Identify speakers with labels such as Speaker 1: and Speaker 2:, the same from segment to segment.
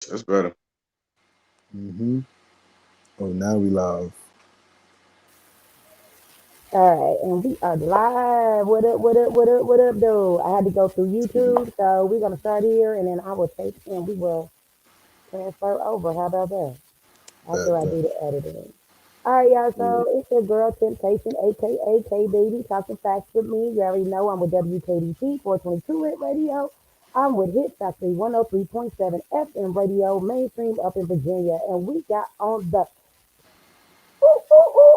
Speaker 1: That's better.
Speaker 2: Mm-hmm. Oh, now we live.
Speaker 3: All right, and we are live. What up, what up, what up, what up, though? I had to go through YouTube, so we're going to start here, and then I will take and we will transfer over. How about that? After
Speaker 2: Bet,
Speaker 3: I
Speaker 2: bet.
Speaker 3: do the editing. All right, y'all,
Speaker 2: Yeah.
Speaker 3: so it's your girl Temptation, aka K Baby, talking facts with me. You already know I'm with WKDT 422 Hit Radio. I'm with Hit Factory 103.7 FM Radio, mainstream up in Virginia, and we got on the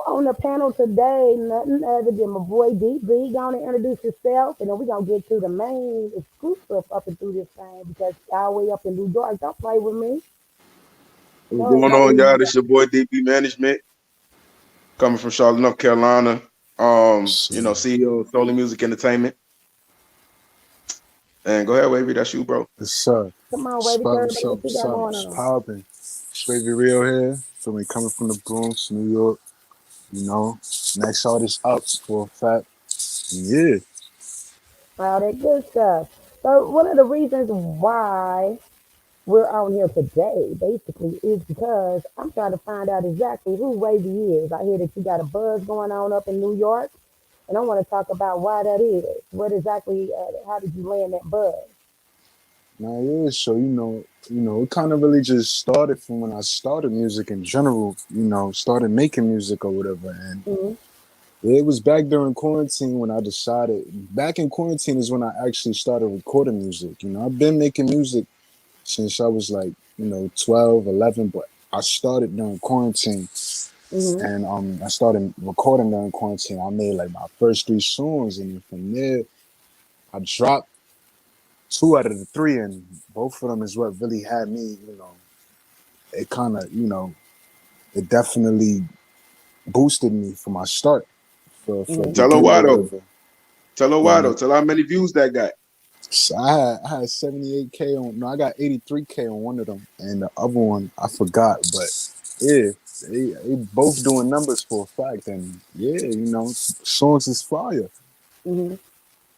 Speaker 3: on the panel today, nothing other than my boy DB. Gonna introduce yourself, and then we're gonna get to the main exclusive up and through this thing because all the way up in New York. Don't play with me.
Speaker 1: What's
Speaker 3: Go ahead,
Speaker 1: going
Speaker 3: tell
Speaker 1: on, y'all?
Speaker 3: me.
Speaker 1: This your boy DB Management, coming from Charlotte, North Carolina.
Speaker 2: So,
Speaker 1: CEO of Solar Music Entertainment. And go ahead, Wavy. That's you, bro.
Speaker 2: what's up?
Speaker 3: Come on, baby,
Speaker 2: Spot,
Speaker 3: tell
Speaker 2: what's
Speaker 3: everybody
Speaker 2: up?
Speaker 3: what you
Speaker 2: What's
Speaker 3: got
Speaker 2: up?
Speaker 3: going
Speaker 2: It's
Speaker 3: on.
Speaker 2: popping. It's Baby Real here. Feel me? Coming from the Bronx, New York. You know, next artist up for a fact. Yeah.
Speaker 3: All that good stuff. So one of the reasons why we're on here today, basically, is because I'm trying to find out exactly who Wavy is. I hear that you got a buzz going on up in New York. And I want to talk about why that is. What exactly, how did you land that buzz?
Speaker 2: Now, yeah. So it kind of really just started from when I started music in general. Started making music or whatever, and
Speaker 3: Hmm.
Speaker 2: it was back during quarantine when I decided. Back in quarantine is when I actually started recording music. I've been making music since I was like, 12, 11, but I started during quarantine
Speaker 3: Hmm.
Speaker 2: and I started recording during quarantine. I made like my first three songs, and then from there, I dropped two out of the three, and both of them is what really had me, it kind of, it definitely boosted me for my start for
Speaker 3: Hmm.
Speaker 1: Tell her
Speaker 2: beginning
Speaker 1: why
Speaker 2: or
Speaker 1: though.
Speaker 2: whatever.
Speaker 1: Tell her
Speaker 2: Yeah,
Speaker 1: why though. Tell her how many views that got.
Speaker 2: so I had 78K on. No, I got 83K on one of them, and the other one I forgot. But yeah, they both doing numbers for a fact, and yeah, songs is fire.
Speaker 3: Hmm.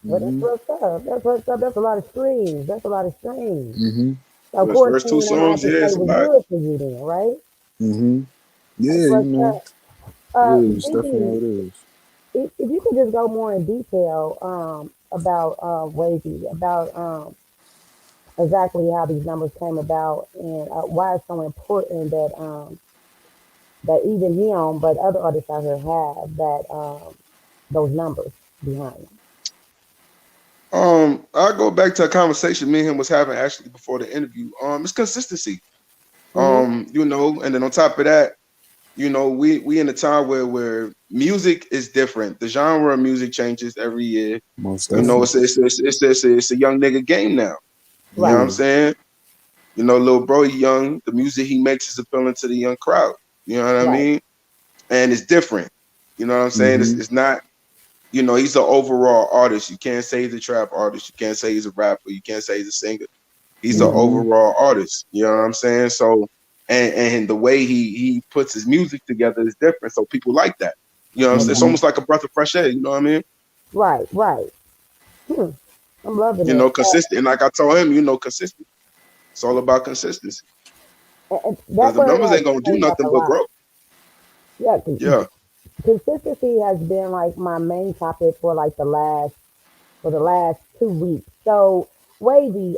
Speaker 3: Well, that's
Speaker 2: Mhm,
Speaker 3: what's up. That's what's up. That's a lot of streams. That's a lot of streams.
Speaker 2: mhm,
Speaker 3: So
Speaker 1: Those first two
Speaker 3: quarantine, I'm gonna have
Speaker 1: songs,
Speaker 3: to
Speaker 1: yeah,
Speaker 3: say,
Speaker 1: it's a
Speaker 3: was
Speaker 1: lot.
Speaker 3: good for you then, right?
Speaker 2: mhm.
Speaker 3: That's
Speaker 2: Yeah,
Speaker 3: what's up.
Speaker 2: yeah, it's definitely how
Speaker 3: DB,
Speaker 2: it is.
Speaker 3: if you could just go more in detail about Wavy, about exactly how these numbers came about and why it's so important that even him, but other artists out here have that those numbers behind them.
Speaker 1: I go back to a conversation me and him was having actually before the interview. It's consistency.
Speaker 3: Hmm.
Speaker 1: And then on top of that, we in a time where music is different. The genre of music changes every year.
Speaker 2: Most
Speaker 3: Hmm.
Speaker 1: It's
Speaker 2: definitely.
Speaker 1: a young nigga game now. You know what
Speaker 3: Right.
Speaker 1: I'm
Speaker 2: Yeah.
Speaker 1: saying? Little bro, he young. The music he makes is appealing to the young crowd. You know what I
Speaker 3: Right.
Speaker 1: mean? And it's different. You know what I'm saying? It's,
Speaker 2: Mhm,
Speaker 1: it's not. He's an overall artist. You can't say he's a trap artist. You can't say he's a rapper. You can't say he's a singer. He's an
Speaker 3: Hmm.
Speaker 2: mhm,
Speaker 1: overall artist. You know what I'm saying? So, and the way he puts his music together is different. So people like that. You know what I'm saying? It's
Speaker 3: Okay.
Speaker 2: mhm.
Speaker 1: almost like a breath of fresh air. You know what I mean?
Speaker 3: Right. Right. Hmm. I'm loving it.
Speaker 1: Consistent. And like I told him, consistent. It's all about consistency because
Speaker 3: That
Speaker 1: the
Speaker 3: word
Speaker 1: numbers
Speaker 3: has
Speaker 1: ain't gonna do
Speaker 3: came up
Speaker 1: nothing
Speaker 3: a
Speaker 1: but
Speaker 3: lot.
Speaker 1: grow.
Speaker 3: Yeah,
Speaker 1: Yeah.
Speaker 3: consistency has been like my main topic for like the last 2 weeks. So, Wavy,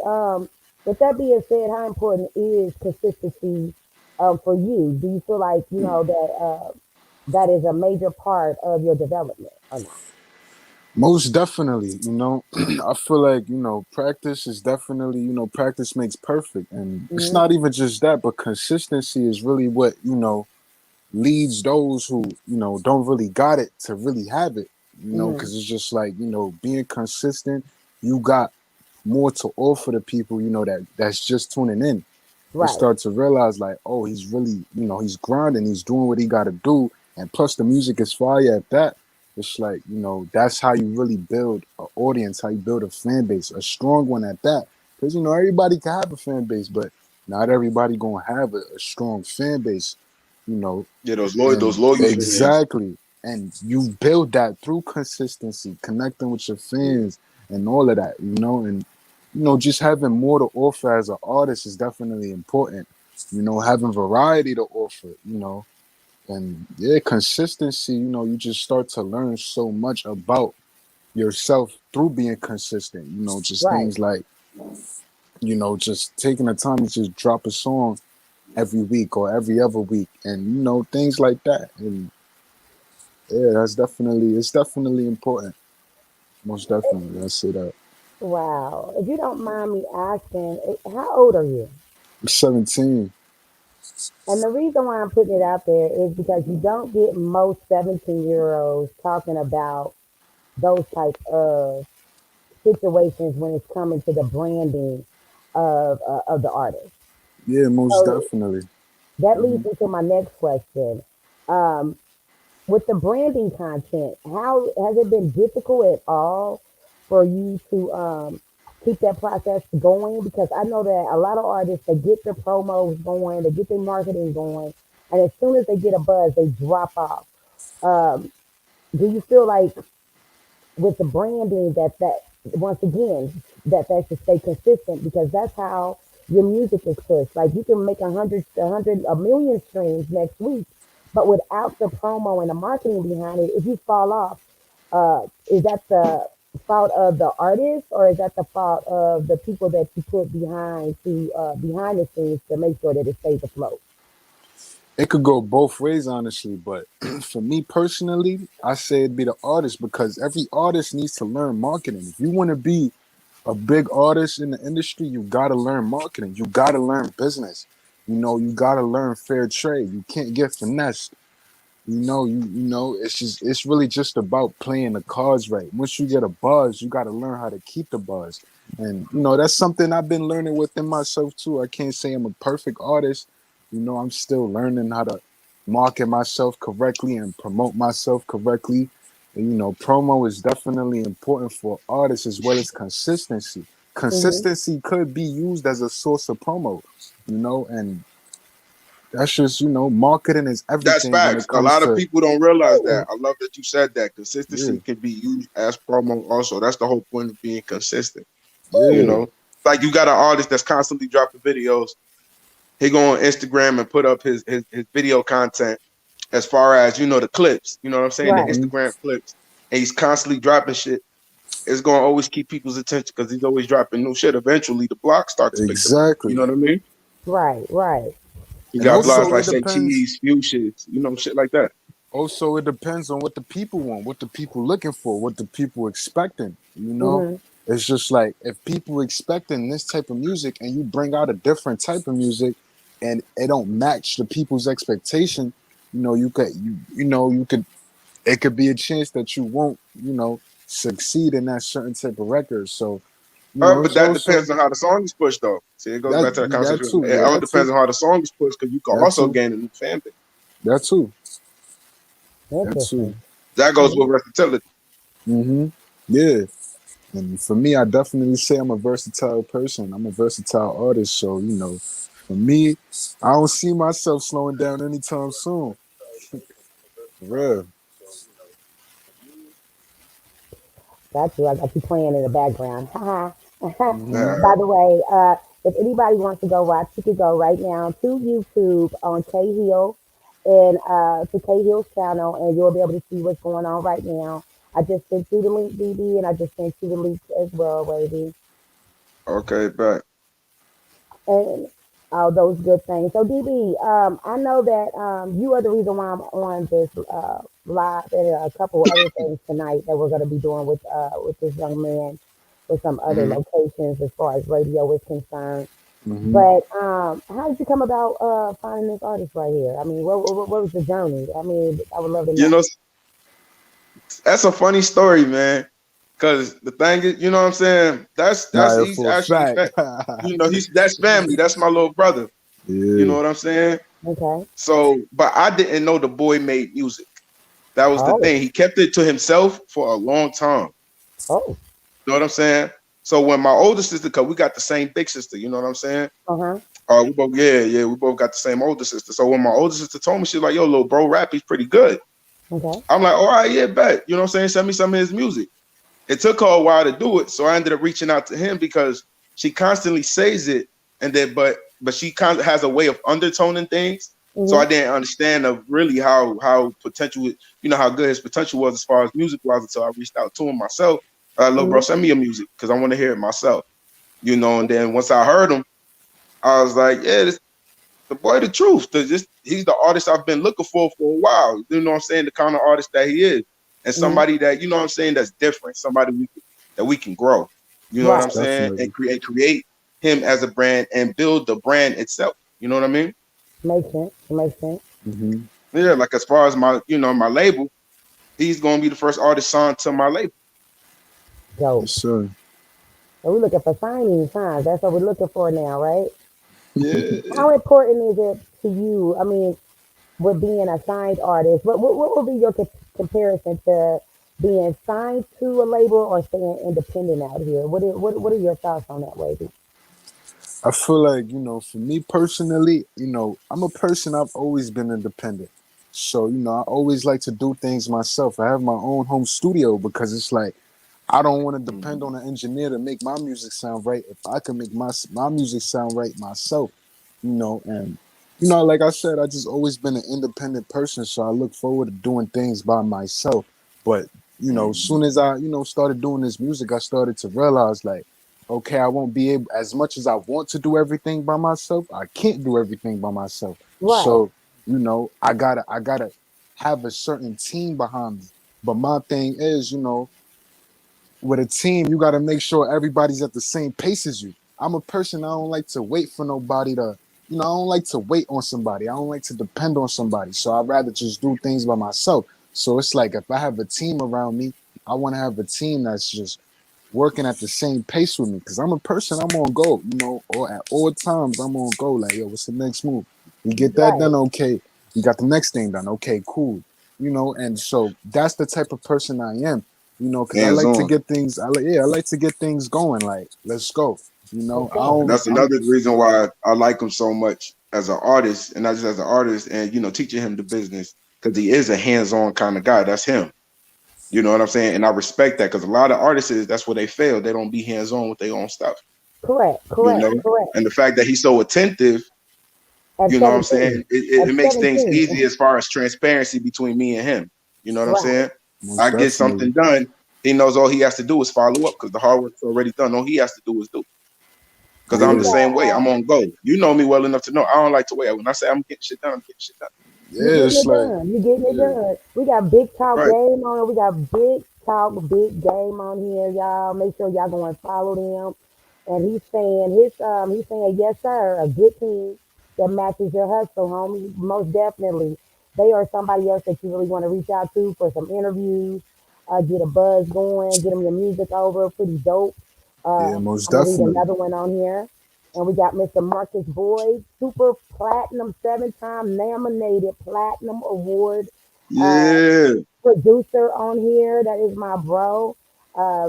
Speaker 3: with that being said, how important is consistency for you? Do you feel like you know that that is a major part of your development or not?
Speaker 2: Most definitely, I feel like, practice is definitely, practice makes perfect. And it's
Speaker 3: Hmm.
Speaker 2: not even just that, but consistency is really what, leads those who, don't really got it to really have it,
Speaker 3: Hmm.
Speaker 2: because it's just like, being consistent, you got more to offer the people, that's just tuning in. They
Speaker 3: Right.
Speaker 2: start to realize like, oh, he's really, he's grinding, he's doing what he got to do, and plus the music is fire at that. It's like, that's how you really build an audience, how you build a fan base, a strong one at that. Because everybody can have a fan base, but not everybody gonna have a strong fan base, you know.
Speaker 1: Yeah, those
Speaker 2: And
Speaker 1: loyal fans.
Speaker 2: exactly, and you build that through consistency, connecting with your fans, and all of that, and just having more to offer as an artist is definitely important. Having variety to offer, and yeah, consistency, you just start to learn so much about yourself through being consistent, just
Speaker 3: Right.
Speaker 2: things like, just taking the time to just drop a song every week or every other week and, things like that. And yeah, it's definitely important. Most definitely. I say that.
Speaker 3: Wow. If you don't mind me asking, how old are you?
Speaker 2: 17.
Speaker 3: And the reason why I'm putting it out there is because you don't get most 17-year-olds talking about those type of situations when it's coming to the branding of the artist.
Speaker 2: Yeah, most
Speaker 3: So
Speaker 2: definitely.
Speaker 3: that
Speaker 2: Hmm.
Speaker 3: leads me to my next question. Um, with the branding content, how has it been difficult at all for you to keep that process going? Because I know that a lot of artists they get their promos going, they get their marketing going, and as soon as they get a buzz, they drop off. Um, do you feel like with the branding that once again that should stay consistent because that's how your music is pushed. Like you can make a million streams next week, but without the promo and the marketing behind it, if you fall off, is that the fault of the artist or is that the fault of the people that you put behind the scenes to make sure that it stays afloat?
Speaker 2: It could go both ways, honestly, but for me personally, I say it'd be the artist because every artist needs to learn marketing. If you want to be a big artist in the industry, you gotta learn marketing. You gotta learn business. You gotta learn fair trade. You can't get finessed. It's really just about playing the cards right. Once you get a buzz, you gotta learn how to keep the buzz. And that's something I've been learning within myself too. I can't say I'm a perfect artist. I'm still learning how to market myself correctly and promote myself correctly. And, promo is definitely important for artists as well as consistency.
Speaker 3: Hmm.
Speaker 2: Consistency could be used as a source of promo, and that's just, marketing is
Speaker 1: That's
Speaker 2: everything when it
Speaker 1: facts. A
Speaker 2: comes
Speaker 1: lot of
Speaker 2: to,
Speaker 1: people don't realize that. I love that you said that.
Speaker 2: yeah,
Speaker 1: Consistency can be used as promo also. That's the whole point of being consistent. You
Speaker 2: yeah,
Speaker 1: know, like you got an artist that's constantly dropping videos. He go on Instagram and put up his video content as far as, the clips, you know what I'm saying? The
Speaker 3: Right.
Speaker 2: hmm,
Speaker 1: Instagram clips. And he's constantly dropping shit. It's going to always keep people's attention because he's always dropping new shit. Eventually, the blogs start to pick him up. You
Speaker 2: exactly.
Speaker 1: know what I mean?
Speaker 3: Right. Right.
Speaker 1: You
Speaker 2: And
Speaker 1: got blogs
Speaker 2: also
Speaker 1: like
Speaker 2: it
Speaker 1: Say
Speaker 2: depends.
Speaker 1: Cheese, Few Shits, shit like that.
Speaker 2: Also, it depends on what the people want, what the people looking for, what the people expecting.
Speaker 3: Hmm.
Speaker 2: It's just like if people expecting this type of music and you bring out a different type of music, and it don't match the people's expectation, you could it could be a chance that you won't, succeed in that certain type of record. So,
Speaker 1: But
Speaker 2: it's
Speaker 1: that
Speaker 2: also
Speaker 1: depends on how the song is pushed, though. See, it goes
Speaker 2: that
Speaker 1: back to that
Speaker 2: that
Speaker 1: conversation.
Speaker 2: too,
Speaker 1: It
Speaker 2: yeah,
Speaker 1: all
Speaker 2: that too,
Speaker 1: depends on how the song is pushed because you can
Speaker 2: that
Speaker 1: also
Speaker 2: too,
Speaker 1: gain a new fan base.
Speaker 2: that too, that too.
Speaker 3: Interesting.
Speaker 1: That goes with versatility.
Speaker 2: Hmm. Yeah. And for me, I definitely say I'm a versatile person. I'm a versatile artist. So, for me, I don't see myself slowing down anytime soon. For real.
Speaker 3: Got you. I got you playing in the background. Haha.
Speaker 2: Hmm.
Speaker 1: Uh,
Speaker 3: By the way, if anybody wants to go watch, you can go right now to YouTube on K Hill and to K Hill's channel, and you'll be able to see what's going on right now. I just sent you the link, BB, and I just sent you the link as well, baby.
Speaker 1: okay, but
Speaker 3: And all those good things. So, DB, I know that you are the reason why I'm on this live and a couple other things tonight that we're going to be doing with this young man with some other
Speaker 1: mhm.
Speaker 3: locations as far as radio is concerned.
Speaker 2: Hmm.
Speaker 3: But how did you come about finding this artist right here? I mean, what was the journey? I mean, I would love to
Speaker 1: you
Speaker 3: know.
Speaker 1: know, that's a funny story, man. Because the thing is, you know what I'm saying? That's
Speaker 2: Nah,
Speaker 1: he's
Speaker 2: for a
Speaker 1: actually,
Speaker 2: fact.
Speaker 1: he's that's family. That's my little brother. You
Speaker 2: Yeah.
Speaker 1: know what I'm saying?
Speaker 3: Okay.
Speaker 1: So, but I didn't know the boy made music. That was the
Speaker 3: Oh,
Speaker 1: thing. He kept it to himself for a long time.
Speaker 3: oh,
Speaker 1: You know what I'm saying? So when my older sister, cause we got the same big sister, you know what I'm saying?
Speaker 3: uh huh.
Speaker 1: We both, yeah, we both got the same older sister. So when my older sister told me, she's like, "Yo, little bro, rap, he's pretty good."
Speaker 3: Okay.
Speaker 1: I'm like, "All right, yeah, bet." You know what I'm saying? Send me some of his music. It took her a while to do it, so I ended up reaching out to him because she constantly says it, and then but she kind of has a way of undertoning things. So
Speaker 3: Mm-hmm.
Speaker 1: I didn't understand of really how potential, how good his potential was as far as music was until I reached out to him myself. Little bro,
Speaker 3: Mm-hmm.
Speaker 1: send me your music because I want to hear it myself. And then once I heard him, I was like, yeah, this the boy, the truth. He's the artist I've been looking for a while. You know what I'm saying? The kind of artist that he is, and
Speaker 3: Mm-hmm.
Speaker 1: somebody that you know what I'm saying that's different. Somebody that we can grow. You know what I'm
Speaker 3: Right.
Speaker 1: saying? And
Speaker 2: Definitely.
Speaker 1: create him as a brand and build the brand itself. You know what I mean?
Speaker 3: Makes sense. Makes sense.
Speaker 2: Hmm.
Speaker 1: Yeah. Like as far as my label, he's gonna be the first artist signed to my label.
Speaker 3: Dope.
Speaker 2: Yes, sir.
Speaker 3: So we're looking for signing signs. That's what we're looking for now, right?
Speaker 1: Yeah.
Speaker 3: How important is it to you? I mean, with being a signed artist, what would be your comparison to being signed to a label or staying independent out here? What are your thoughts on that, Wavy?
Speaker 2: I feel like, for me personally, I'm a person, I've always been independent. So, I always like to do things myself. I have my own home studio because it's like I don't want to depend
Speaker 1: Mhm.
Speaker 2: on an engineer to make my music sound right. If I can make my music sound right myself, and like I said, I just always been an independent person, so I look forward to doing things by myself. But as
Speaker 1: Mhm.
Speaker 2: soon as I started doing this music, I started to realize like, okay, I won't be able as much as I want to do everything by myself. I can't do everything by myself.
Speaker 3: Right.
Speaker 2: So I gotta have a certain team behind me. But my thing is, with a team, you got to make sure everybody's at the same pace as you. I'm a person, I don't like to wait for nobody to, I don't like to wait on somebody. I don't like to depend on somebody. So I'd rather just do things by myself. So it's like if I have a team around me, I want to have a team that's just working at the same pace with me. Because I'm a person, I'm on go, or at all times, I'm on go. Like, yo, what's the next move? We get that
Speaker 3: Right.
Speaker 2: done, okay. We got the next thing done, okay, cool. And so that's the type of person I am, because I
Speaker 1: Hands
Speaker 2: like to
Speaker 1: on.
Speaker 2: get things, I like to get things going. Like, let's go.
Speaker 3: For
Speaker 2: I
Speaker 3: sure.
Speaker 1: And
Speaker 2: don't,
Speaker 1: that's
Speaker 2: I'm,
Speaker 1: another reason why I like him so much as an artist, and not just as an artist, and teaching him the business because he is a hands-on kind of guy. That's him. You know what I'm saying? And I respect that because a lot of artists that's where they fail. They don't be hands-on with their own stuff.
Speaker 3: Correct.
Speaker 1: You
Speaker 3: Correct.
Speaker 1: know,
Speaker 3: Correct.
Speaker 1: and the fact that he's so attentive,
Speaker 3: At
Speaker 1: you know what I'm saying?
Speaker 3: 17.
Speaker 1: It
Speaker 3: At
Speaker 1: makes things
Speaker 3: 17.
Speaker 1: easy as far as transparency between me and him. You know what I'm
Speaker 3: Right.
Speaker 1: saying?
Speaker 2: most
Speaker 1: I get
Speaker 2: definitely.
Speaker 1: something done. He knows all he has to do is follow up because the hard work's already done. All he has to do is do. Because
Speaker 3: And
Speaker 1: I'm
Speaker 3: we
Speaker 1: the
Speaker 2: Yeah,
Speaker 1: same way.
Speaker 3: got
Speaker 1: I'm on go. You know me well enough to know I don't like to wait. When I say I'm getting shit done, I'm getting shit done.
Speaker 3: you
Speaker 2: yeah,
Speaker 3: getting
Speaker 2: it's
Speaker 3: it
Speaker 2: like,
Speaker 3: done. You getting it
Speaker 2: yeah,
Speaker 3: done. We got big talk
Speaker 1: Right.
Speaker 3: game on. We got big talk, big game on here, y'all. Make sure y'all go and follow them. And he's saying yes sir, a good team that matches your hustle, homie. Most definitely. They are somebody else that you really want to reach out to for some interviews, get a buzz going, get them your music over, pretty dope.
Speaker 2: yeah, most
Speaker 3: I'm gonna read
Speaker 2: definitely.
Speaker 3: another one on here. And we got Mr. Marcus Boyd, super platinum, 7-time nominated platinum award uh,
Speaker 1: Yeah.
Speaker 3: producer on here. That is my bro.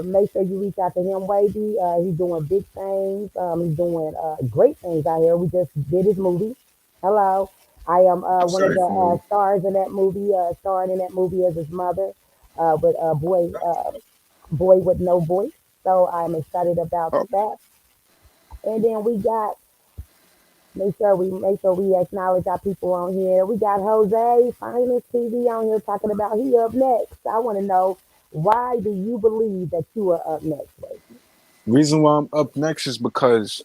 Speaker 3: Make sure you reach out to him, Wavy. He's doing big things. He's doing great things out here. We just did his movie. Hello. I am
Speaker 1: I'm
Speaker 3: one of
Speaker 1: sorry
Speaker 3: the
Speaker 1: for you.
Speaker 3: stars in that movie, starring in that movie as his mother, with a boy with no voice. So I'm excited about
Speaker 1: Oh,
Speaker 3: that. And then we got make sure we acknowledge our people on here. We got Jose Finest TV on here talking about he up next. I want to know, why do you believe that you are up next, baby?
Speaker 2: Reason why I'm up next is because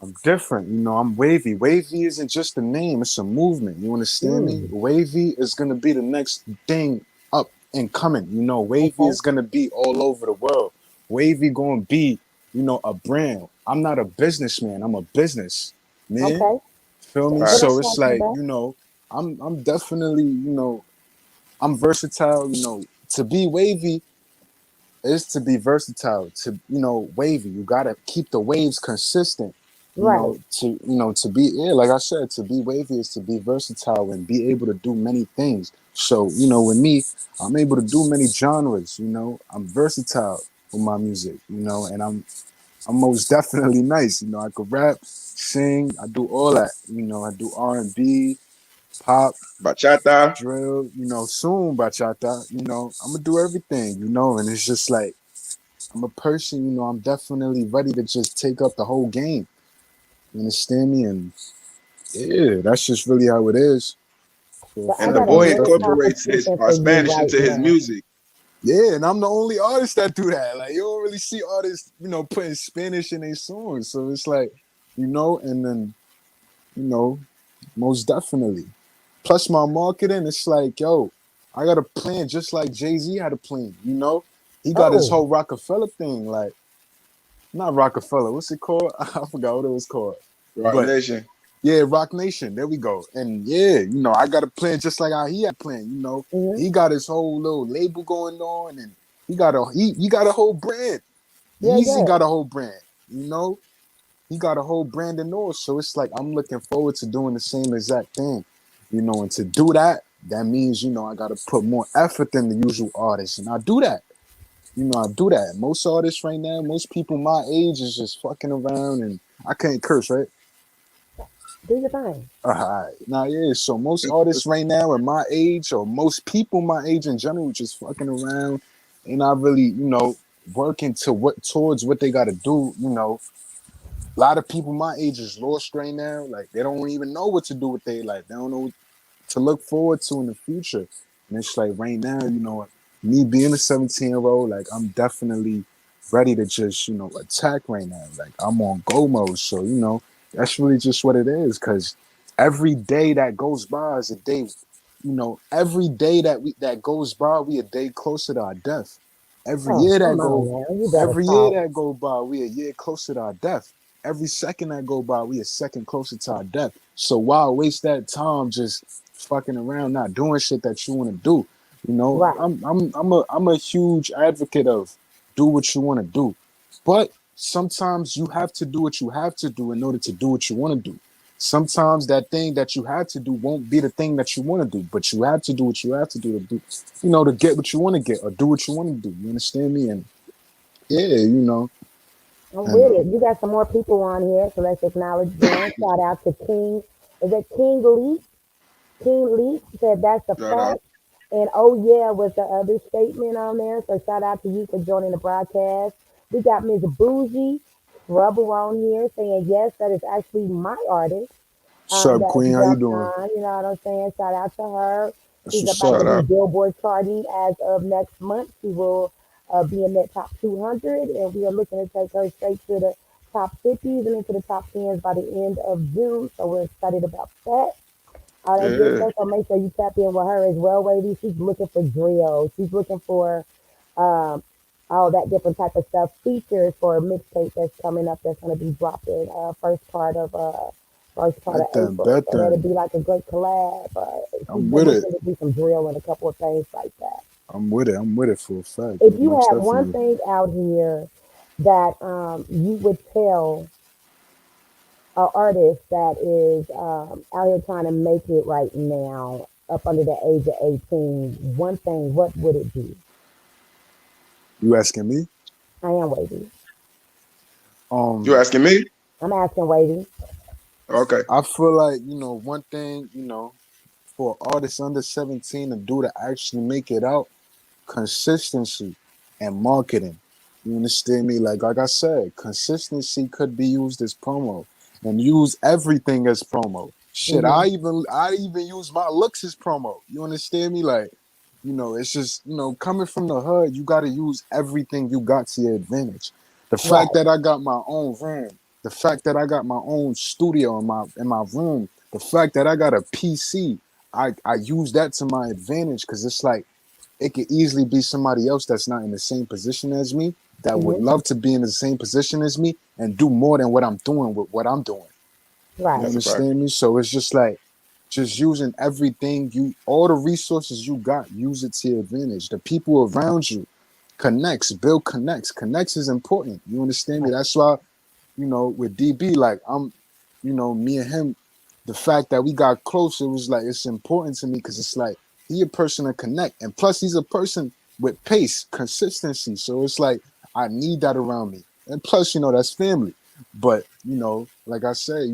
Speaker 2: I'm different. I'm wavy. Wavy isn't just a name, it's a movement. You understand me?
Speaker 3: Mm,
Speaker 2: Wavy is gonna be the next thing up and coming. Wavy
Speaker 3: okay,
Speaker 2: is gonna be all over the world. Wavy gonna be, a brand. I'm not a businessman, I'm a business man.
Speaker 3: okay.
Speaker 2: Feel me?
Speaker 3: That's what I'm
Speaker 2: So
Speaker 1: facts.
Speaker 2: it's
Speaker 3: talking
Speaker 2: like,
Speaker 3: about.
Speaker 2: I'm definitely, I'm versatile, to be wavy is to be versatile, to wavy. You gotta keep the waves consistent.
Speaker 3: Right.
Speaker 2: To be, yeah, like I said, to be wavy is to be versatile and be able to do many things. So, with me, I'm able to do many genres, I'm versatile with my music, and I'm most definitely nice. I could rap, sing, I do all that. I do R&B, pop,
Speaker 1: Bachata.
Speaker 2: drill, soon bachata, I'm gonna do everything, and it's just like I'm a person, I'm definitely ready to just take up the whole game. You understand me? And yeah, that's just really how it is. For a
Speaker 3: So I
Speaker 1: And the
Speaker 3: got
Speaker 2: fact,
Speaker 3: a
Speaker 1: boy
Speaker 2: most
Speaker 3: good
Speaker 2: definitely.
Speaker 1: incorporates his
Speaker 3: competition for you
Speaker 1: Spanish
Speaker 3: right
Speaker 1: into his
Speaker 3: now.
Speaker 1: music.
Speaker 2: Yeah, and I'm the only artist that do that. Like you don't really see artists, putting Spanish in their songs. So it's like, and then, you know, most definitely. Plus my marketing, it's like, yo, I got a plan just like Jay-Z had a plan. He got his
Speaker 3: Oh,
Speaker 2: whole Rockefeller thing, like not Rockefeller, what's it called? I forgot what it was called.
Speaker 1: Rock
Speaker 2: But
Speaker 1: Nation.
Speaker 2: yeah, Rock Nation. There we go. And yeah, I got a plan just like how he had a plan.
Speaker 3: hmm,
Speaker 2: He got his whole little label going on, and he got a whole brand.
Speaker 3: yeah,
Speaker 2: Easy
Speaker 3: yeah.
Speaker 2: got a whole brand. He got a whole brand and all. So it's like I'm looking forward to doing the same exact thing. And to do that, that means I got to put more effort than the usual artists, and I do that. I do that. Most artists right now, most people my age is just fucking around, and I can't curse, right?
Speaker 3: Do your thing.
Speaker 2: Now, yeah. So most artists right now at my age, or most people my age in general, just fucking around, and not really, working towards what they got to do. A lot of people my age is lost right now. Like they don't even know what to do with their life. They don't know what to look forward to in the future. And it's like right now, me being a 17-year-old, like I'm definitely ready to just, attack right now. Like I'm on go mode. So, that's really just what it is. Cause every day that goes by is a day, every day that goes by, we a day closer to our death. Every
Speaker 3: Oh,
Speaker 2: year that
Speaker 3: come
Speaker 2: go,
Speaker 3: on now. You better
Speaker 2: every year
Speaker 3: talk.
Speaker 2: that go by, we a year closer to our death. Every second that go by, we a second closer to our death. So why waste that time just fucking around, not doing shit that you want to do?
Speaker 3: Right.
Speaker 2: I'm a huge advocate of do what you want to do, but sometimes you have to do what you have to do in order to do what you want to do. Sometimes that thing that you have to do won't be the thing that you want to do, but you have to do what you have to do to do, to get what you want to get or do what you want to do. You understand me? And yeah,
Speaker 3: I'm
Speaker 2: and
Speaker 3: with it. You got some more people on here, so let's acknowledge them. Shout out to King. Is it King Lee? King Lee said that's a
Speaker 1: Shout out.
Speaker 3: fact. And oh yeah was the other statement on there. So shout out to you for joining the broadcast. We got Ms. Bougie Trouble on here saying yes, that is actually my artist.
Speaker 2: sub
Speaker 3: That
Speaker 2: queen, how you
Speaker 3: jumped
Speaker 2: doing?
Speaker 3: on, you know what I'm saying? Shout out to her.
Speaker 2: That's
Speaker 3: She's
Speaker 2: what's
Speaker 3: about
Speaker 2: up.
Speaker 3: to
Speaker 1: Shout
Speaker 3: be
Speaker 1: out.
Speaker 3: Billboard charting as of next month. She will be in that top 200, and we are looking to take her straight to the top 50s and into the top 10s by the end of June. So we're excited about that. All that good
Speaker 1: Yeah.
Speaker 3: stuff. So make sure you tap in with her as well, ladies. She's looking for drills. She's looking for um, all that different type of stuff. Features for a mixtape that's coming up. That's going to be dropping first part of
Speaker 2: Bet then,
Speaker 3: April.
Speaker 2: bet
Speaker 3: So that'll
Speaker 2: then.
Speaker 3: be like a great collab. She's
Speaker 2: I'm
Speaker 3: been
Speaker 2: with it.
Speaker 3: looking to do some drill and a couple of things like that.
Speaker 2: I'm with it. I'm with it for a fact.
Speaker 3: If you
Speaker 2: Most
Speaker 3: have one
Speaker 2: definitely.
Speaker 3: thing out here that you would tell an artist that is out here trying to make it right now, up under the age of 18, one thing, what would it be?
Speaker 2: You asking me?
Speaker 3: I am waiting.
Speaker 1: You
Speaker 2: Um,
Speaker 1: asking me?
Speaker 3: I'm asking waiting.
Speaker 1: Okay.
Speaker 2: I feel like, one thing, for artists under 17 to do to actually make it out, consistency and marketing. You understand me? Like I said, consistency could be used as promo and use everything as promo. Shit,
Speaker 3: Hmm.
Speaker 2: I even use my looks as promo. You understand me? Like, it's just, coming from the hood, you gotta use everything you got to your advantage. The fact
Speaker 3: Right.
Speaker 2: that I got my own room, the fact that I got my own studio in my room, the fact that I got a PC, I use that to my advantage because it's like it could easily be somebody else that's not in the same position as me that would
Speaker 3: Hmm.
Speaker 2: love to be in the same position as me and do more than what I'm doing with what I'm doing. You
Speaker 3: Right.
Speaker 1: That's a fact.
Speaker 2: understand me? So it's just like just using everything all the resources you got, use it to your advantage. The people around you, build connects. Connects is important. You understand me?
Speaker 3: Right.
Speaker 2: That's why, with DB, like me and him, the fact that we got close, it was like it's important to me because it's like he a person to connect, and plus he's a person with pace, consistency. So it's like I need that around me, and plus that's family. But like I said,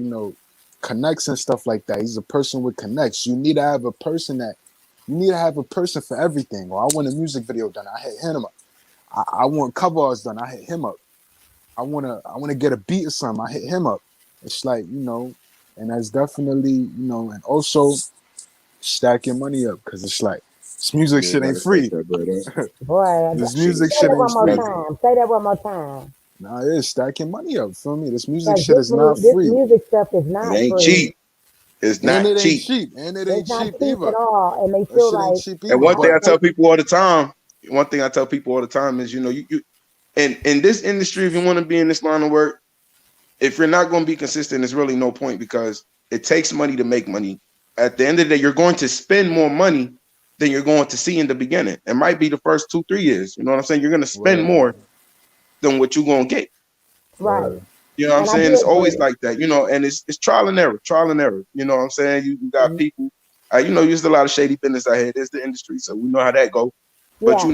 Speaker 2: connects and stuff like that. He's a person with connects. You need to have a person for everything. Or I want a music video done. I hit him up. I want cover arts done. I hit him up. I wanna get a beat or something. I hit him up. It's like, and that's definitely, and also stack your money up because it's like this music
Speaker 1: Yeah,
Speaker 2: shit ain't
Speaker 1: gotta take
Speaker 2: free.
Speaker 1: that bread up.
Speaker 3: Boy,
Speaker 2: This
Speaker 1: Shit
Speaker 2: music
Speaker 1: is
Speaker 3: say
Speaker 2: shit
Speaker 3: that
Speaker 2: ain't
Speaker 3: one more
Speaker 2: free.
Speaker 1: expensive.
Speaker 3: time. Say that one more time.
Speaker 2: Nah, it is stack your money up. Feel me? This music
Speaker 3: Because
Speaker 2: shit is not
Speaker 3: this
Speaker 2: free.
Speaker 3: music stuff is
Speaker 1: It
Speaker 3: not
Speaker 1: ain't
Speaker 3: free.
Speaker 1: cheap. It's
Speaker 2: And
Speaker 1: not
Speaker 2: it ain't
Speaker 1: cheap.
Speaker 2: cheap. And it ain't
Speaker 3: It's not
Speaker 2: cheap
Speaker 3: cheap
Speaker 2: either.
Speaker 3: at all. And they
Speaker 2: That
Speaker 3: feel
Speaker 2: shit ain't
Speaker 3: like,
Speaker 2: cheap
Speaker 1: And
Speaker 2: either.
Speaker 1: one thing I
Speaker 2: But
Speaker 1: tell people all the time, one thing I tell people all the time is, you and in this industry, if you want to be in this line of work, if you're not going to be consistent, there's really no point because it takes money to make money. At the end of the day, you're going to spend more money than you're going to see in the beginning. It might be the first 2-3 years. You know what I'm saying? You're going to spend
Speaker 2: word,
Speaker 1: more than what you're going to get.
Speaker 3: right.
Speaker 2: word.
Speaker 1: You know what I'm
Speaker 3: And I
Speaker 1: saying?
Speaker 3: do
Speaker 1: It's always
Speaker 3: agree.
Speaker 1: like that, and it's trial and error, trial and error. You know what I'm saying? You got
Speaker 3: Mhm.
Speaker 1: people, there's a lot of shady business out here. There's the industry, so we know how that go. But
Speaker 3: Yeah.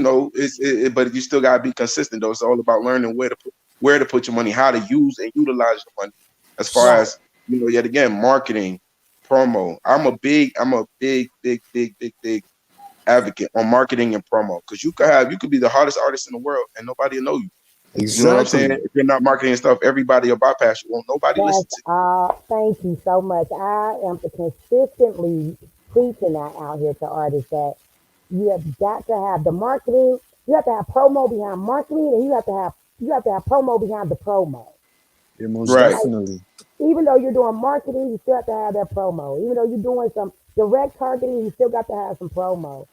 Speaker 1: but you still gotta be consistent though. It's all about learning where to put your money, how to use and utilize your money. As far
Speaker 3: Right.
Speaker 1: as yet again, marketing, promo. I'm a big advocate on marketing and promo because you could be the hardest artist in the world and nobody will know you. You know what I'm saying?
Speaker 2: Exactly.
Speaker 1: If you're not marketing stuff, everybody will bypass you. Won't nobody listen
Speaker 3: That's
Speaker 1: to
Speaker 3: thank you so much. I am consistently preaching that out here to artists that you have got to have the marketing, you have to have promo behind marketing, and you have to have promo behind the promo.
Speaker 2: Yeah,
Speaker 1: you.
Speaker 2: most
Speaker 1: Right.
Speaker 3: Like
Speaker 2: definitely.
Speaker 3: even though you're doing marketing, you still have to have that promo. Even though you're doing some direct targeting, you still got to have some promo.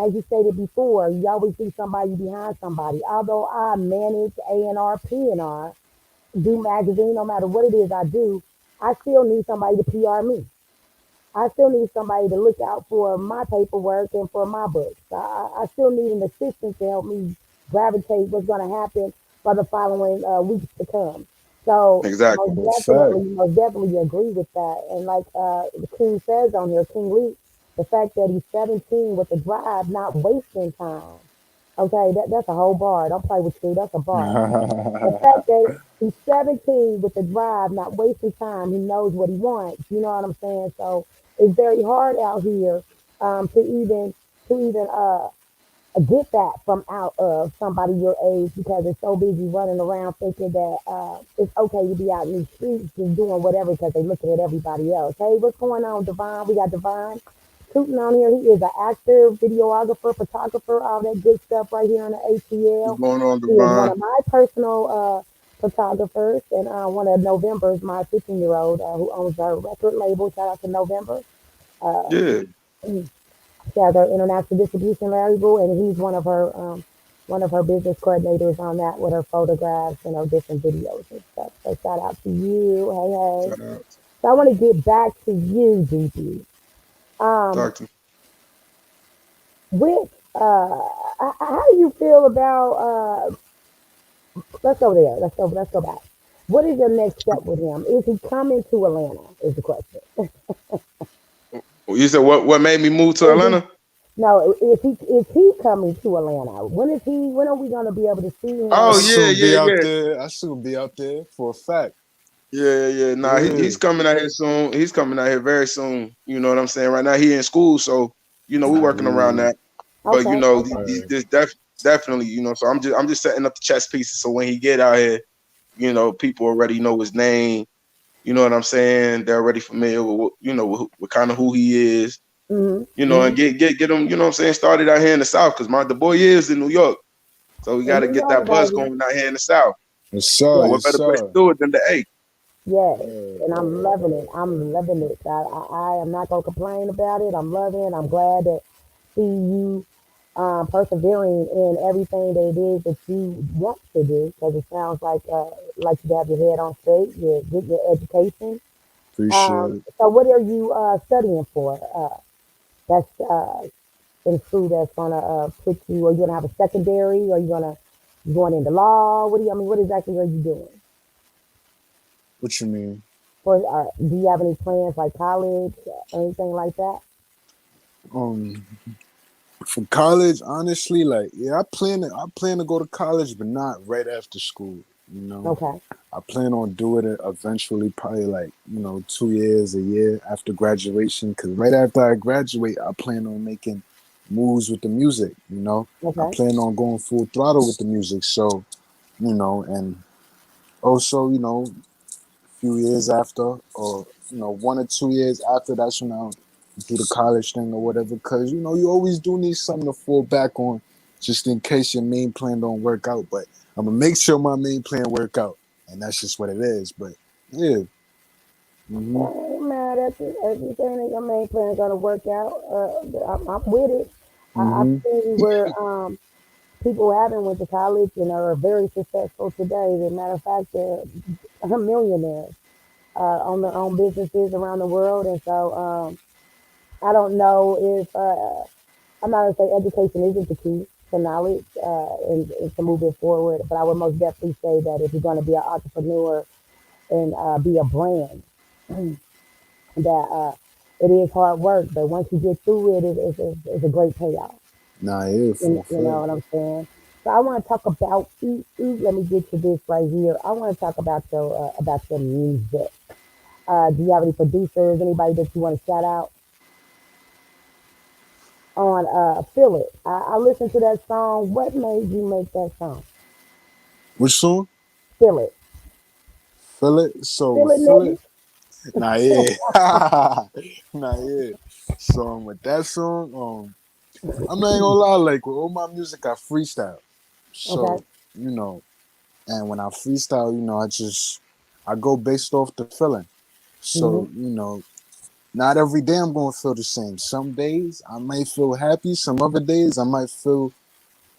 Speaker 3: As you stated before, you always see somebody behind somebody. Although I manage A&R, P&R, do magazine, no matter what it is I do, I still need somebody to PR me. I still need somebody to look out for my paperwork and for my books. I still need an assistant to help me gravitate what's going to happen for the following weeks to come. So
Speaker 1: Exactly.
Speaker 2: Fact.
Speaker 3: most definitely agree with that. And like the King says on here, King Lee, the fact that he's 17 with the drive, not wasting time. Okay, that's a whole bar. Don't play with you. That's a bar. The fact that he's 17 with the drive, not wasting time, he knows what he wants. You know what I'm saying? So it's very hard out here to even get that from out of somebody your age because it's so busy running around thinking that it's okay to be out in the streets just doing whatever because they're looking at everybody else. Hey, what's going on, Devon? We got Devon Tootin on here. He is an actor, videographer, photographer, all that good stuff right here on the
Speaker 1: What's
Speaker 3: ATL.
Speaker 1: going on,
Speaker 3: He is one
Speaker 1: Devon?
Speaker 3: of my personal photographers, and one of November's my 15-year-old who owns our record label. Shout out to November. Uh,
Speaker 1: Yeah.
Speaker 3: she has her international distribution label, and he's one of her business coordinators on that with her photographs and her different videos and stuff. So shout out to you. Hey, hey.
Speaker 1: Shout out.
Speaker 3: So I want to get back to you, DP. Um,
Speaker 1: Talk to me.
Speaker 3: with how do you feel about let's go there. Let's go back. What is your next step with him? Is he coming to Atlanta? Is the question.
Speaker 1: You said what made me move to
Speaker 3: Is he
Speaker 1: Atlanta?
Speaker 3: no? Is he coming to Atlanta? When is he? When are we going to be able to see
Speaker 2: I
Speaker 1: Oh
Speaker 3: him?
Speaker 1: yeah,
Speaker 2: soon
Speaker 1: yeah,
Speaker 2: be out
Speaker 1: yeah.
Speaker 2: there. I soon be out there for a fact.
Speaker 1: Yeah. Nah,
Speaker 2: Yeah.
Speaker 1: he's coming out here soon. He's coming out here very soon. You know what I'm saying? Right now he in school, so we're working around
Speaker 2: Yeah.
Speaker 1: that. But
Speaker 3: Okay, okay.
Speaker 1: these
Speaker 2: Word.
Speaker 1: this definitely, so I'm just setting up the chess pieces so when he get out here, people already know his name. You know what I'm saying? They're already familiar with with kind of who he is.
Speaker 3: Mhm,
Speaker 1: And
Speaker 3: mhm.
Speaker 1: get him, what I'm saying, started out here in the South because the boy is in New York. So we
Speaker 3: In
Speaker 1: got to
Speaker 3: New
Speaker 1: get
Speaker 3: York,
Speaker 1: that buzz
Speaker 3: baby.
Speaker 1: going out here in the South.
Speaker 2: Yes, sir.
Speaker 1: So
Speaker 3: Yes,
Speaker 1: what
Speaker 2: Yes,
Speaker 1: better place to
Speaker 2: sir.
Speaker 1: do it than the A?
Speaker 3: yes.
Speaker 2: Word,
Speaker 3: And I'm
Speaker 2: word.
Speaker 3: loving it. I'm loving it. I am not gonna complain about it. I'm loving it. I'm glad to see you persevering in everything that it is that you want to do because it sounds like you have your head on straight. You're getting your education.
Speaker 2: Appreciate it.
Speaker 3: So what are you studying for? That's in school that's gonna put you, or you gonna have a secondary, or you going into law? What do you? I mean, what exactly are you doing?
Speaker 2: What you mean?
Speaker 3: For do you have any plans like college or anything like that?
Speaker 2: Um, for college, honestly, like yeah, I plan to go to college, but not right after school. You know,
Speaker 3: Okay.
Speaker 2: I plan on doing it eventually, probably like 2 years, a year after graduation. Cause right after I graduate, I plan on making moves with the music. I
Speaker 3: Okay.
Speaker 2: plan on going full throttle with the music. So, and also, few years after, or 1 or 2 years after, that's when I'll do the college thing or whatever. Because you always do need something to fall back on, just in case your main plan don't work out. But I'm gonna make sure my main plan work out, and that's just what it is. But yeah,
Speaker 3: I
Speaker 2: hmm
Speaker 3: ain't mad at you. If you think that your main plan is gonna work out, I'm with it. I've
Speaker 2: hmm
Speaker 3: seen where people haven't went to college and are very successful today. As a matter of fact, they're millionaires on their own businesses around the world. And so I don't know if I'm not gonna say education isn't the key to knowledge and to move it forward, but I would most definitely say that if you're going to be an entrepreneur and be a brand, that it is hard work, but once you get through it, it's a great payoff.
Speaker 2: nah, yeah, for a
Speaker 3: You know
Speaker 2: fact.
Speaker 3: what I'm saying? So I want to talk about let me get to this right here. I want to talk about your music. Do you have any producers, anybody that you want to shout out on Feel It? I listened to that song. What made you make that song?
Speaker 2: Which song?
Speaker 3: Feel It.
Speaker 2: Feel it. So
Speaker 3: Feel it,
Speaker 2: feel
Speaker 3: nigga.
Speaker 2: it. Nah, yeah, nah, yeah. So with that song, I'm not even gonna lie. Like with all my music, I freestyle.
Speaker 3: Okay.
Speaker 2: So you know, and when I freestyle, I go based off the feeling.
Speaker 3: Hmm.
Speaker 2: So not every day I'm gonna feel the same. Some days I might feel happy. Some other days I might feel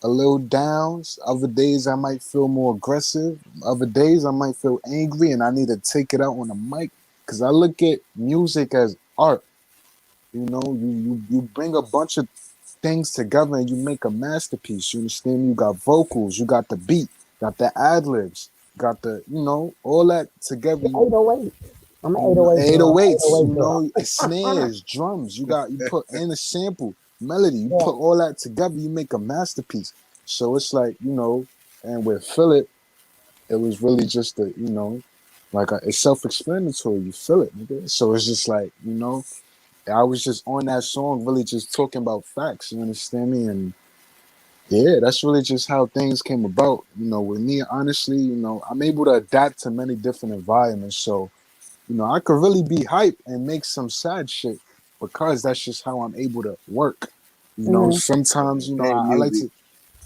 Speaker 2: a little down. Other days I might feel more aggressive. Other days I might feel angry, and I need to take it out on the mic because I look at music as art. You bring a bunch of things together and you make a masterpiece. You understand me? You got vocals, you got the beat, got the ad libs, got the all that together.
Speaker 3: 808. I'm an 808 girl.
Speaker 2: 808s,
Speaker 3: 808 girl.
Speaker 2: snares, drums. You put in a sample, melody. You
Speaker 3: Yeah.
Speaker 2: put all that together, you make a masterpiece. So it's like and with Philip, it was really just like it's self-explanatory. You feel it, nigga. So it's just like I was just on that song, really just talking about facts. You understand me? And yeah, that's really just how things came about. With me, honestly, I'm able to adapt to many different environments. So I could really be hype and make some sad shit because that's just how I'm able to work.
Speaker 3: Hmm.
Speaker 2: Sometimes
Speaker 1: Same music.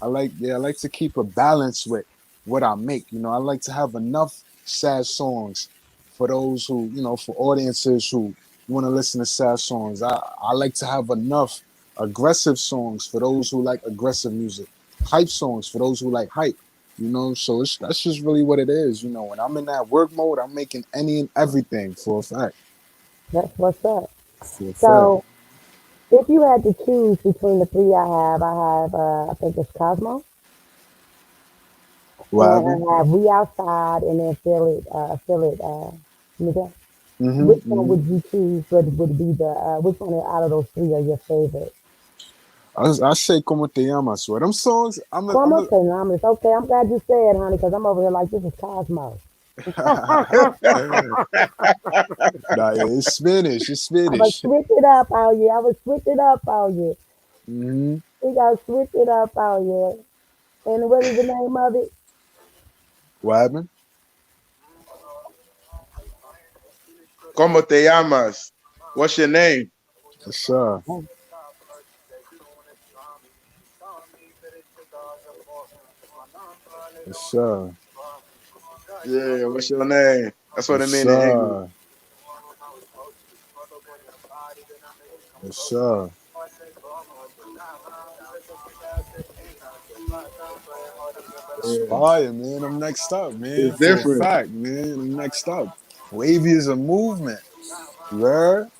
Speaker 2: I like to keep a balance with what I make. I like to have enough sad songs for those who, for audiences who want to listen to sad songs. I like to have enough aggressive songs for those who like aggressive music, hype songs for those who like hype. So that's just really what it is. When I'm in that work mode, I'm making any and everything for a fact.
Speaker 3: That's what's up.
Speaker 2: For a fact.
Speaker 3: So if you had to choose between the three I have, I think it's Cosmo,
Speaker 2: What happened?
Speaker 3: and I have We Outside, and then Feel It, Miguel.
Speaker 2: Mm-hmm.
Speaker 3: Which one
Speaker 2: Mm-hmm.
Speaker 3: would you choose? Would be which one out of those three are your favorite?
Speaker 2: I say como te llamas. So them songs,
Speaker 3: Como te llamas? Okay, I'm glad you said, honey, because I'm over here like this is Cosmo.
Speaker 2: Nah, yeah, it's Spanish. It's
Speaker 3: I would
Speaker 2: Spanish.
Speaker 3: switch it up out here. I would switch it up out here.
Speaker 2: Mm-hmm.
Speaker 3: We gotta switch it up out here. And what is the name of it?
Speaker 2: What happened?
Speaker 1: ¿Cómo te llamas? What's your name?
Speaker 2: Yes,
Speaker 3: Oh,
Speaker 2: yes,
Speaker 1: Yeah, what's your name? That's what I
Speaker 2: yes,
Speaker 1: mean in English.
Speaker 2: yes,
Speaker 1: Yeah.
Speaker 2: Fire, man. I'm next up, man.
Speaker 1: It's
Speaker 2: For a
Speaker 1: different.
Speaker 2: fact, man. I'm next up. Wavy is a movement. You heard?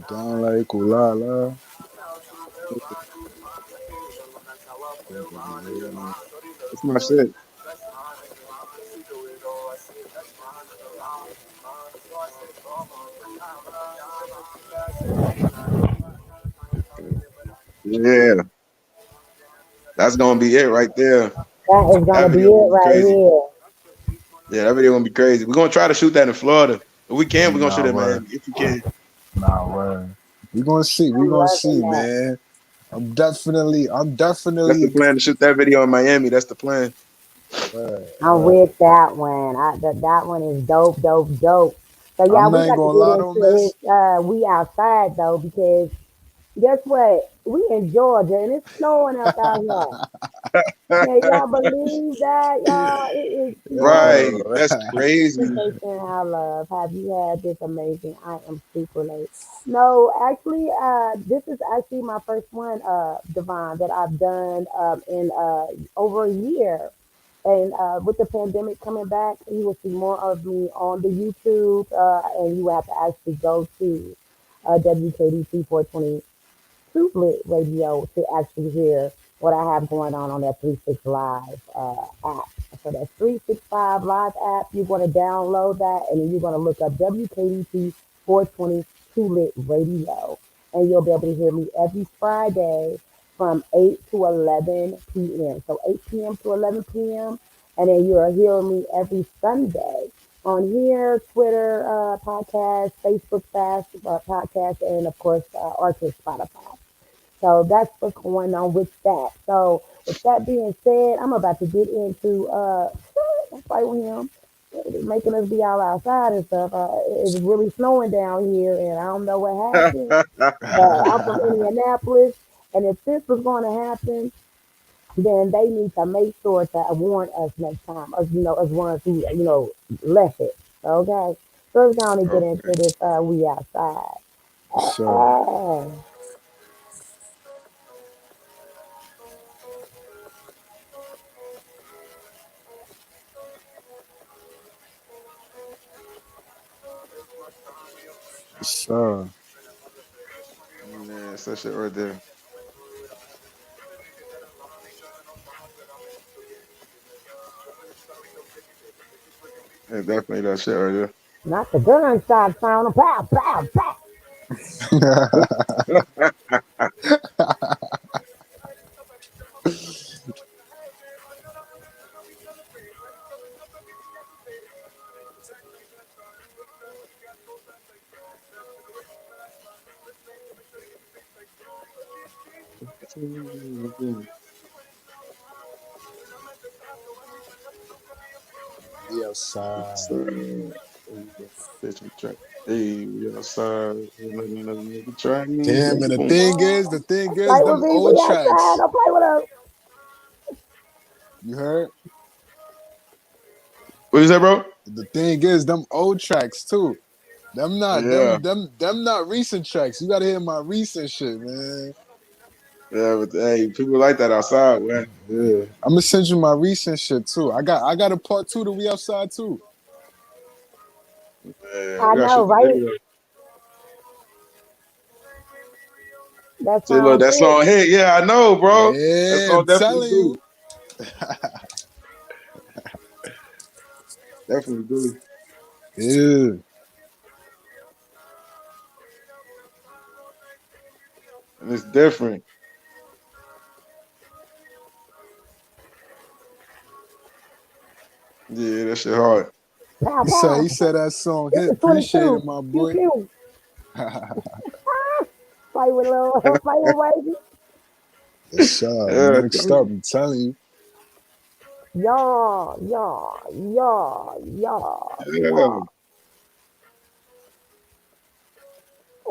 Speaker 2: Down like ooh la la.
Speaker 1: That's my shit. Yeah, that's gonna be it right there.
Speaker 3: that is gonna
Speaker 1: That
Speaker 3: be
Speaker 1: video
Speaker 3: it
Speaker 1: gonna be
Speaker 3: right
Speaker 1: crazy.
Speaker 3: here.
Speaker 1: Yeah, that video gonna be crazy. We're gonna try to shoot that in Florida. If we can, we're gonna shoot
Speaker 2: Nah,
Speaker 1: at
Speaker 2: word.
Speaker 1: Miami. If we can.
Speaker 2: Nah, word. We gonna see. We
Speaker 3: I'm
Speaker 2: gonna
Speaker 3: loving
Speaker 2: see,
Speaker 3: that.
Speaker 2: man. I'm
Speaker 1: That's the
Speaker 2: definitely.
Speaker 1: plan to shoot that video in Miami. That's the plan.
Speaker 3: I'm with that one. That one is dope, dope, dope. So yeah,
Speaker 2: I'm not
Speaker 3: we
Speaker 2: even
Speaker 3: got to
Speaker 2: gonna
Speaker 3: get
Speaker 2: lie though,
Speaker 3: into his
Speaker 2: miss.
Speaker 3: we outside though because guess what? We in Georgia and it's snowing out here. Can y'all believe that, y'all? It is
Speaker 1: Right.
Speaker 3: snowing.
Speaker 2: Yo.
Speaker 1: That's crazy.
Speaker 3: Appreciation and our love. Have you had this amazing? I am super late. No, actually, this is actually my first one, Devon, that I've done in over a year. And with the pandemic coming back, you will see more of me on the YouTube, and you will have to actually go to WKDC 420 Lit Radio to actually hear what I have going on that 36 Live app. So that's 365 Live app. You're going to download that and then you're going to look up WKDT 420 Lit Radio. And you'll be able to hear me every Friday from 8 to 11 p.m. So 8 p.m. to 11 p.m. And then you're hearing me every Sunday on here, Twitter podcast, Facebook fast podcast, and of course, Archer Spotify. So that's what's going on with that. So with that being said, I'm about to get into fight with him, making us be all outside and stuff. It's really snowing down here, and I don't know what happened. I'm from Indianapolis, and if this was going to happen, then they need to make sure to warn us next time. Us, us ones who left it. Okay, so let's go on and get
Speaker 1: Okay.
Speaker 3: into this. We outside.
Speaker 2: So, so,
Speaker 1: Man, it's that shit right there. Yeah, definitely that shit right there.
Speaker 3: Not the gunshot sound. Pow, pow, pow.
Speaker 2: we outside.
Speaker 1: Bitch, we try. Hey, we outside. Let another nigga try me.
Speaker 2: Damn, and
Speaker 1: Boom.
Speaker 2: the thing is,
Speaker 3: Play with
Speaker 2: them
Speaker 3: me,
Speaker 2: old
Speaker 3: we outside.
Speaker 2: tracks.
Speaker 3: Don't play with us.
Speaker 2: You heard?
Speaker 1: What you say, bro?
Speaker 2: The thing is, them old tracks too.
Speaker 1: Yeah.
Speaker 2: Them not recent tracks. You gotta hear my recent shit, man.
Speaker 1: Yeah, but hey, people like that outside, man.
Speaker 2: Yeah, I'm gonna send you my recent shit too. I got a part two to We Outside too.
Speaker 1: Yeah,
Speaker 3: I
Speaker 1: we gotta
Speaker 3: know,
Speaker 1: shoot the
Speaker 3: right?
Speaker 1: video.
Speaker 3: That
Speaker 1: See, look,
Speaker 3: sounds
Speaker 1: that
Speaker 3: it.
Speaker 1: song hit. Yeah, I know, bro. That
Speaker 2: Yeah,
Speaker 1: song
Speaker 2: I'm
Speaker 1: definitely
Speaker 2: telling
Speaker 1: do.
Speaker 2: you.
Speaker 1: Definitely do.
Speaker 2: Yeah.
Speaker 1: And it's different. Yeah, that shit hard.
Speaker 3: Pow,
Speaker 2: He
Speaker 3: pow.
Speaker 2: said that song
Speaker 3: This
Speaker 2: hit.
Speaker 3: is
Speaker 2: Appreciate it,
Speaker 3: 22.
Speaker 2: my
Speaker 3: Pew,
Speaker 2: boy.
Speaker 3: pew. Play with a little, play with baby.
Speaker 2: Yes, sir.
Speaker 1: Yeah,
Speaker 2: Next up, I'm telling you.
Speaker 3: Y'all, y'all, y'all, y'all,
Speaker 1: yeah.
Speaker 3: y'all.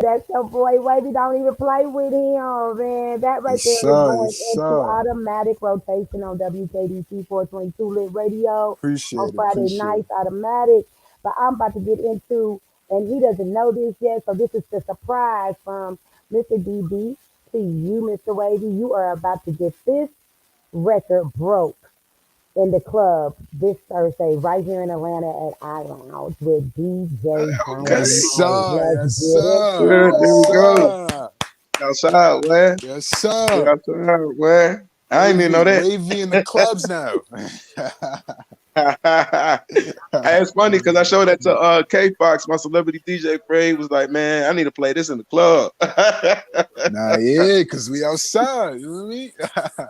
Speaker 3: That's your boy, baby. Don't even play with him, man. That right
Speaker 2: Yes,
Speaker 3: there is
Speaker 2: sir. Yes,
Speaker 3: going into
Speaker 2: sir.
Speaker 3: automatic rotation on WKDC 422 Lit Radio on
Speaker 2: Appreciate it.
Speaker 3: Friday
Speaker 2: Appreciate
Speaker 3: nights, automatic. But I'm about to get into, and he doesn't know this yet, so this is the surprise from Mr. DB to you, Mr. Wavy. You are about to get this record broke in the club this Thursday, right here in Atlanta at I Lounge with DJ
Speaker 2: it.
Speaker 1: Okay.
Speaker 3: Jones.
Speaker 2: Yes,
Speaker 3: So
Speaker 2: sir.
Speaker 3: let's
Speaker 2: Yes,
Speaker 3: get
Speaker 2: sir.
Speaker 1: Yeah,
Speaker 3: into
Speaker 1: there
Speaker 2: Yes,
Speaker 1: we go.
Speaker 2: sir.
Speaker 1: Outside, man.
Speaker 2: Yes,
Speaker 1: We
Speaker 2: sir.
Speaker 1: outside, man. I didn't even know that.
Speaker 2: Wavy in the clubs now.
Speaker 1: It's funny because I showed that to K Fox, my celebrity DJ friend. He was like, "Man, I need to play this in the club."
Speaker 2: Nah, yeah, because we outside. You know what I mean?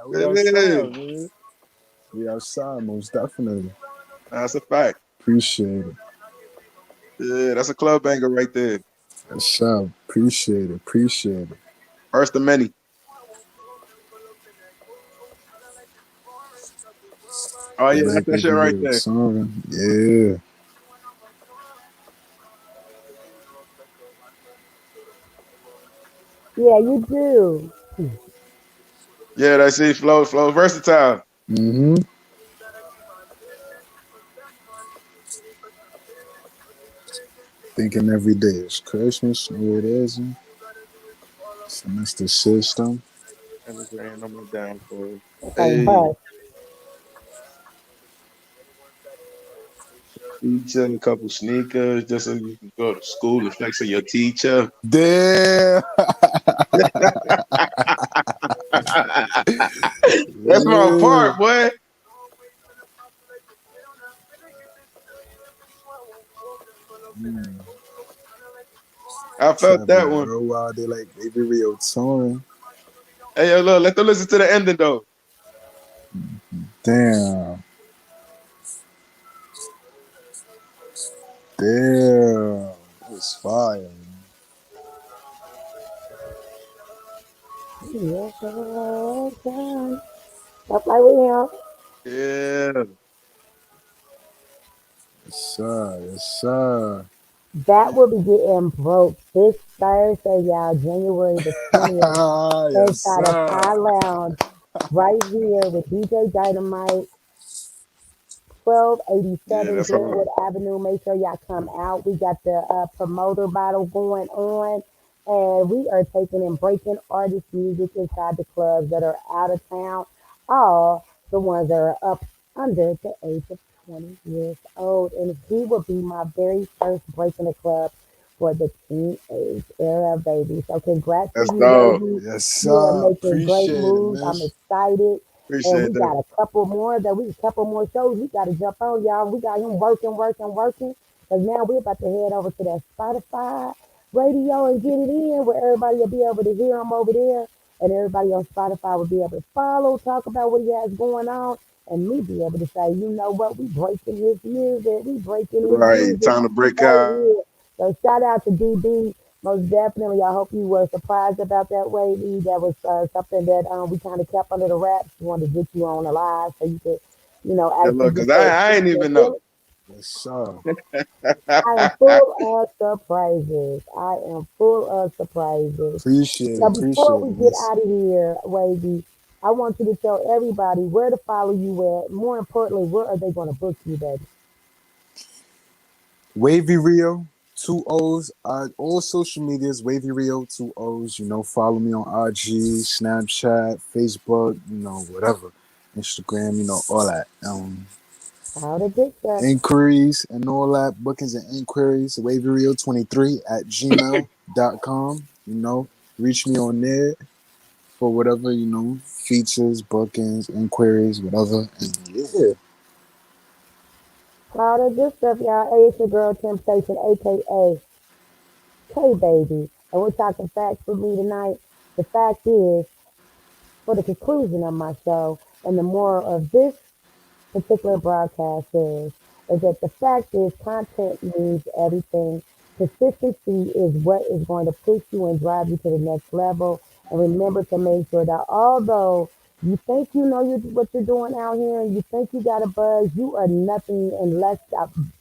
Speaker 2: We
Speaker 1: Yeah,
Speaker 2: outside, man. We outside, most definitely.
Speaker 1: that's a fact.
Speaker 2: Appreciate it.
Speaker 1: Yeah, that's a club banger right there.
Speaker 2: What's up? Appreciate it. Appreciate it.
Speaker 1: First of many. Oh yeah, that's
Speaker 2: Like
Speaker 1: that
Speaker 2: if
Speaker 1: shit
Speaker 2: you
Speaker 1: right
Speaker 2: hear a
Speaker 1: there.
Speaker 2: song, yeah.
Speaker 3: Yeah, you do.
Speaker 1: Yeah, that's it. Flow, versatile.
Speaker 2: Mm-hmm. Thinking every day is Christmas. No, it isn't. Finesse the system.
Speaker 1: And the grand number down for
Speaker 3: And
Speaker 1: hey,
Speaker 3: hush.
Speaker 1: teacher, a couple sneakers, just so you can go to school and flex on your teacher.
Speaker 2: Damn.
Speaker 1: That's my
Speaker 2: Yeah.
Speaker 1: part, boy.
Speaker 2: Mm.
Speaker 1: I felt that
Speaker 2: Traveling
Speaker 1: one.
Speaker 2: worldwide, they like Baby Rio touring.
Speaker 1: Hey, yo, look, let them listen to the ending though.
Speaker 2: Damn. Damn. It's fire, man.
Speaker 3: Yes, sir. Stuff like we have.
Speaker 1: Yeah,
Speaker 2: Yes, sir. Yes, sir.
Speaker 3: That will be getting broke this Thursday, y'all, January the 20th,
Speaker 2: Yes,
Speaker 3: inside of
Speaker 2: sir.
Speaker 3: our lounge, right here with DJ Dynamite,
Speaker 1: yeah,
Speaker 3: 1287
Speaker 1: that's hard.
Speaker 3: Glenwood Avenue. Make sure y'all come out. We got the promoter battle going on, and we are taking and breaking artist music inside the clubs that are out of town. All the ones that are up under the age of 20 years old. And he will be my very first break in the club for the teenage era, baby. So congrats to
Speaker 1: That's
Speaker 3: you,
Speaker 1: dope.
Speaker 3: baby.
Speaker 2: Yes,
Speaker 3: You are
Speaker 2: sir.
Speaker 3: making great
Speaker 2: Appreciate it,
Speaker 3: moves. I'm
Speaker 2: miss.
Speaker 3: excited. And we
Speaker 1: Appreciate that.
Speaker 3: got a couple more shows. We got to jump on, y'all. We got him working. Cause now we're about to head over to that Spotify radio and get it in, where everybody will be able to hear him over there, and everybody on Spotify will be able to follow, talk about what he has going on, and me be able to say, you know what, we breaking his
Speaker 1: Right,
Speaker 3: music
Speaker 1: time to break
Speaker 3: right
Speaker 1: out.
Speaker 3: here. So shout out to DB. Most definitely, I hope you were surprised about that, Wavy. That was something that we kind of kept under the wraps. We wanted to get you on the live so you could,
Speaker 1: Yeah,
Speaker 3: actually
Speaker 1: look,
Speaker 3: get
Speaker 1: cause
Speaker 3: those
Speaker 1: I ain't
Speaker 3: pieces
Speaker 1: even
Speaker 3: and
Speaker 1: know.
Speaker 3: feelings.
Speaker 2: Yes, sir.
Speaker 3: I am full of surprises. I am full of surprises.
Speaker 2: Appreciate it.
Speaker 3: Now, before
Speaker 2: Appreciate
Speaker 3: we
Speaker 2: it,
Speaker 3: get
Speaker 2: miss.
Speaker 3: out of here, Wavy, I want you to tell everybody where to follow you at. More importantly, where are they going to book you, baby?
Speaker 2: Wavy Rio, two O's. All social medias, Wavy Rio, two O's. Follow me on IG, Snapchat, Facebook, whatever. Instagram, all that.
Speaker 3: All the good stuff.
Speaker 2: Inquiries and all that, bookings and inquiries, wavyrio23 at gmail.com. Reach me on there for whatever, features, bookings, inquiries, whatever. And yeah.
Speaker 3: All the good stuff, y'all. Hey, it's your girl Temptation, aka K Baby. And we're talking facts with me tonight. The fact is, for the conclusion of my show, and the moral of this particular broadcast is that the fact is content means everything. Consistency is what is going to push you and drive you to the next level. And remember to make sure that although you think you know what you're doing out here and you think you got a buzz, you are nothing unless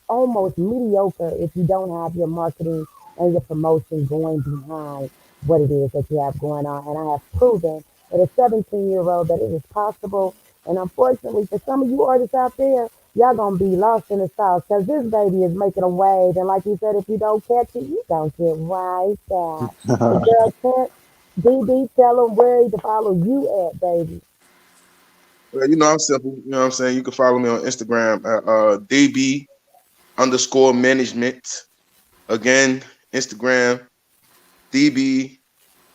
Speaker 3: almost mediocre if you don't have your marketing and your promotion going behind what it is that you have going on. And I have proven that a 17-year-old that it is possible, and unfortunately, for some of you artists out there, y'all gonna be lost in the sauce because this baby is making a wave. And like you said, if you don't catch it, you don't get right back. The girl can't. DB, tell them where to follow you at, baby.
Speaker 1: Well, I'm simple. You know what I'm saying? You can follow me on Instagram at DB underscore management. Again, Instagram, DB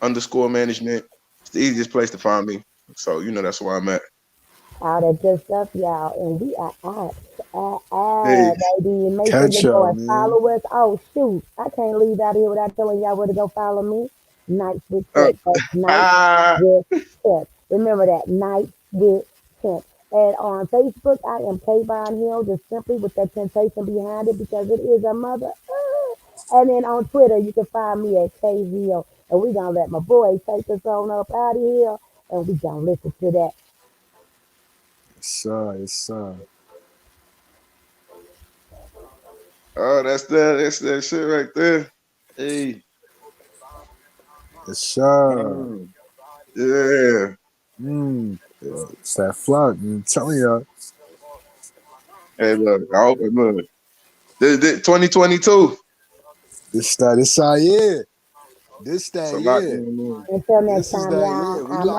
Speaker 1: underscore management. It's the easiest place to find me. So, that's where I'm at.
Speaker 3: All that good stuff, y'all. And we are
Speaker 1: Hey,
Speaker 3: baby. And make sure
Speaker 2: Catch
Speaker 3: you go
Speaker 2: up,
Speaker 3: and
Speaker 2: man.
Speaker 3: follow us. Oh, shoot. I can't leave out here without telling y'all where to go follow me. Nights with
Speaker 1: uh,
Speaker 3: Tip. That's Nights with Tip. Remember that. Nights with Tip. And on Facebook, I am Kayvon Hill, just simply with that temptation behind it because it is a mother. And then on Twitter, you can find me at KZO. And we gonna let my boy take us on up out of here, and we gonna listen to that.
Speaker 2: Yes, sir. Yes, sir.
Speaker 1: Oh, that's that shit right there. Hey,
Speaker 2: Yes, sir.
Speaker 1: yeah.
Speaker 2: It's that flock. I'm telling y'all.
Speaker 1: Hey, look, I hope look. This 2022.
Speaker 2: This our year. This
Speaker 1: It's
Speaker 2: that
Speaker 1: a lot
Speaker 2: year.
Speaker 1: going on.
Speaker 3: Until next
Speaker 2: This is
Speaker 3: time,
Speaker 2: that
Speaker 3: y'all,
Speaker 2: year. We
Speaker 3: I'm
Speaker 2: locked